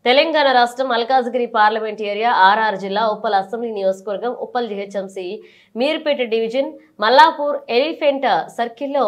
తెలంగాణ రాష్ట్రం Malkajgiri parliament area RR జిల్లా Uppal assembly నియోజకవర్గం Uppal GHMC Meerpet division Mallapur elephant సర్కిల్లో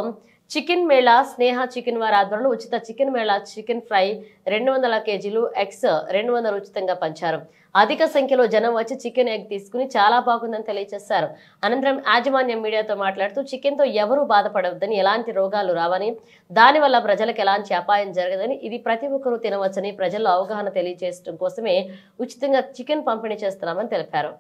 చికెన్ మేళా స్నేహ చికెన్ వారి ఆధ్వర్యంలో ఉచిత చికెన్ మేళా చికెన్ ఫ్రై 200 కేజీలు ఎగ్స్ 200 ఉచితంగా పంచారు. అధిక సంఖ్యలో జనం వచ్చి చికెన్ ఎగ్ తీసుకుని చాలా బాగుందని తెలియజేశారు. అనంతరం యాజమాన్యం మీడియాతో మాట్లాడుతూ చికెన్ తో ఎవరూ బాధపడవద్దని, ఎలాంటి రోగాలు రావని, దానివల్ల ప్రజలకు ఎలాంటి అపాయం జరగదని, ఇది ప్రతి ఒక్కరూ తినవచ్చని ప్రజల్లో అవగాహన తెలియజేయడం కోసమే ఉచితంగా చికెన్ పంపిణీ చేస్తున్నామని తెలిపారు.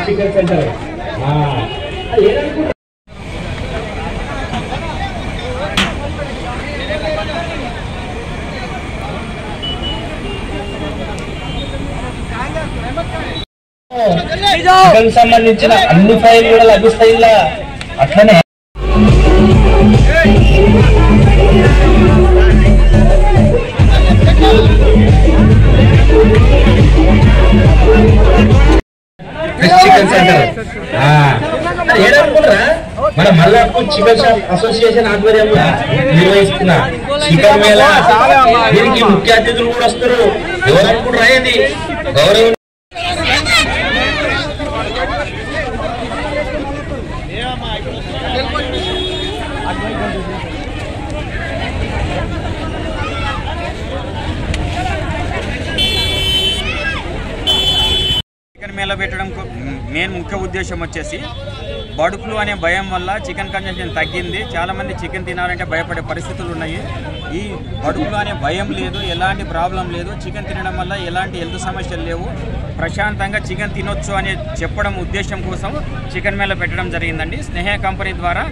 చికెన్ సెంటర్ చికెన్ సంబంధించిన అన్ని ఫైల్ కూడా లభిస్తాయి. ఇలా అట్లనే చికెన్ సెంటర్ ఏదనుకుంటారా మన మల్లాపూర్ చికెన్ షాప్ అసోసియేషన్ ఆధ్వర్యంలో నిర్వహిస్తున్న చికెన్ మేళా. దీనికి ముఖ్య అతిథులు కూడా వస్తారు. ఎవరనుకుంటారా ఇది గౌరవం చికెన్ మేళా పెట్టడం మెయిన్ ముఖ్య ఉద్దేశం వచ్చేసి బర్డ్ ఫ్లూ అనే భయం వల్ల చికెన్ కన్జంప్షన్ తగ్గింది. చాలామంది చికెన్ తినాలంటే భయపడే పరిస్థితులు ఉన్నాయి. ఈ బర్డ్ ఫ్లూ అనే భయం లేదు, ఎలాంటి ప్రాబ్లం లేదు. చికెన్ తినడం వల్ల ఎలాంటి హెల్త్ సమస్యలు లేవు. ప్రశాంతంగా చికెన్ తినొచ్చు అనే చెప్పడం ఉద్దేశం కోసం చికెన్ మేళా పెట్టడం జరిగిందండి. స్నేహ కంపెనీ ద్వారా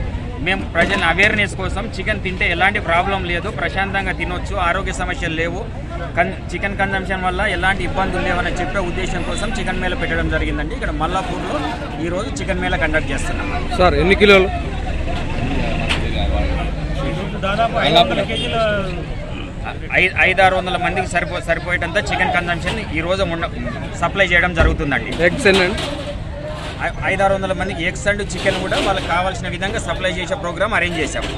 మేము ప్రజల అవేర్నెస్ కోసం చికెన్ తింటే ఎలాంటి ప్రాబ్లం లేదు, ప్రశాంతంగా తినొచ్చు, ఆరోగ్య సమస్యలు లేవు, చికెన్ కన్జంప్షన్ వల్ల ఎలాంటి ఇబ్బందులు లేవని చెప్పే ఉద్దేశం కోసం చికెన్ మేళా పెట్టడం జరిగిందండి. ఇక్కడ మల్లాపూర్లో ఈరోజు చికెన్ మేళా కండక్ట్ చేస్తున్నాం. సార్ ఎన్ని కిలోలు? దాదాపు 500 కేజీల 500-600 మందికి సరిపోయేటంత చికెన్ కన్జంప్షన్ ఈరోజు సప్లై చేయడం జరుగుతుందండి. ఎగ్స్ ఎన్ని? 500-600 మందికి ఎగ్స్ అండ్ చికెన్ కూడా వాళ్ళకి కావాల్సిన విధంగా సప్లై చేసే ప్రోగ్రామ్ అరేంజ్ చేశాము.